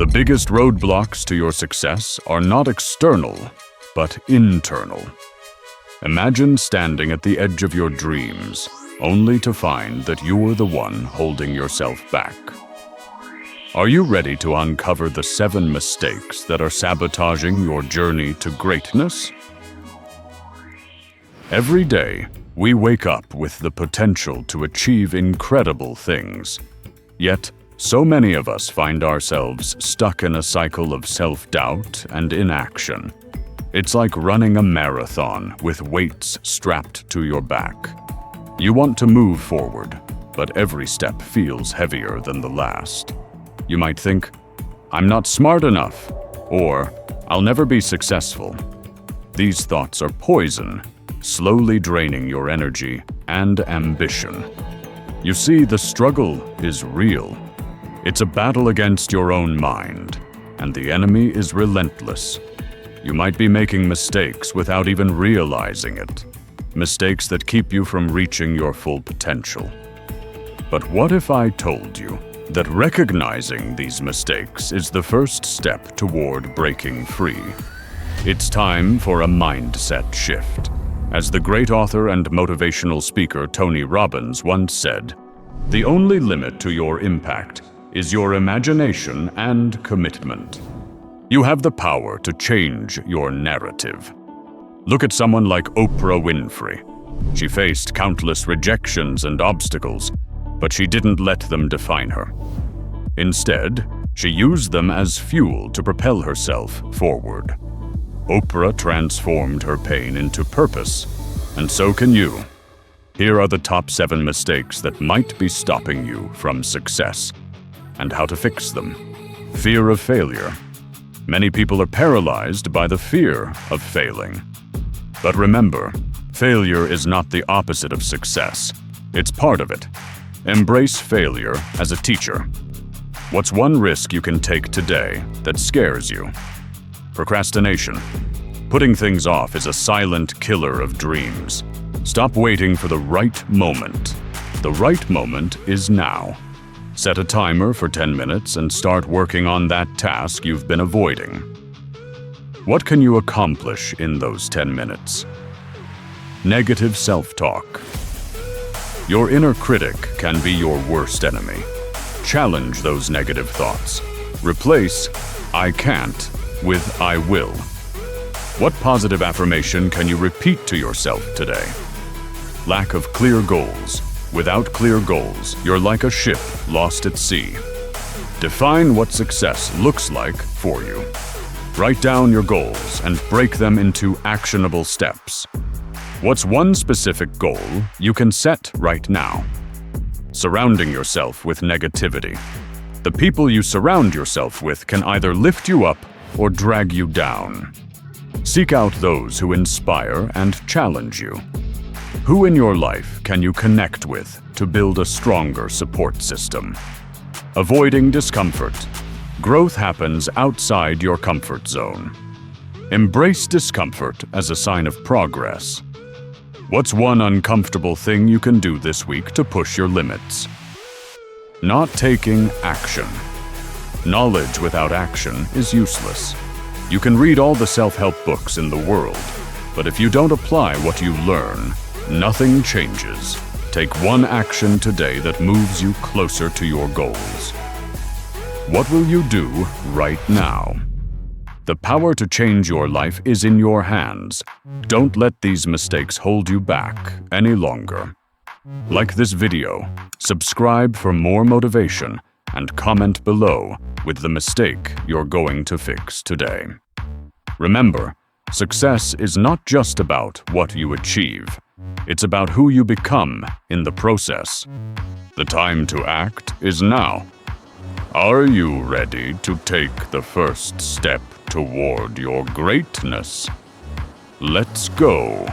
The biggest roadblocks to your success are not external, but internal. Imagine standing at the edge of your dreams, only to find that you're the one holding yourself back. Are you ready to uncover the 7 mistakes that are sabotaging your journey to greatness? Every day, we wake up with the potential to achieve incredible things. Yet, so many of us find ourselves stuck in a cycle of self-doubt and inaction. It's like running a marathon with weights strapped to your back. You want to move forward, but every step feels heavier than the last. You might think, "I'm not smart enough," or "I'll never be successful." These thoughts are poison, slowly draining your energy and ambition. You see, the struggle is real. It's a battle against your own mind, and the enemy is relentless. You might be making mistakes without even realizing it. Mistakes that keep you from reaching your full potential. But what if I told you that recognizing these mistakes is the first step toward breaking free? It's time for a mindset shift. As the great author and motivational speaker Tony Robbins once said, "The only limit to your impact is your imagination and commitment." You have the power to change your narrative. Look at someone like Oprah Winfrey. She faced countless rejections and obstacles, but she didn't let them define her. Instead, she used them as fuel to propel herself forward. Oprah transformed her pain into purpose, and so can you. Here are the top 7 mistakes that might be stopping you from success, and how to fix them. Fear of failure. Many people are paralyzed by the fear of failing. But remember, failure is not the opposite of success. It's part of it. Embrace failure as a teacher. What's one risk you can take today that scares you? Procrastination. Putting things off is a silent killer of dreams. Stop waiting for the right moment. The right moment is now. Set a timer for 10 minutes and start working on that task you've been avoiding. What can you accomplish in those 10 minutes? Negative self-talk. Your inner critic can be your worst enemy. Challenge those negative thoughts. Replace "I can't" with "I will." What positive affirmation can you repeat to yourself today? Lack of clear goals. Without clear goals, you're like a ship lost at sea. Define what success looks like for you. Write down your goals and break them into actionable steps. What's one specific goal you can set right now? Surrounding yourself with negativity. The people you surround yourself with can either lift you up or drag you down. Seek out those who inspire and challenge you. Who in your life can you connect with to build a stronger support system? Avoiding discomfort. Growth happens outside your comfort zone. Embrace discomfort as a sign of progress. What's one uncomfortable thing you can do this week to push your limits? Not taking action. Knowledge without action is useless. You can read all the self-help books in the world, but if you don't apply what you learn, nothing changes. Take one action today that moves you closer to your goals. What will you do right now? The power to change your life is in your hands. Don't let these mistakes hold you back any longer. Like this video, subscribe for more motivation, and comment below with the mistake you're going to fix today. Remember, success is not just about what you achieve. It's about who you become in the process. The time to act is now. Are you ready to take the first step toward your greatness? Let's go.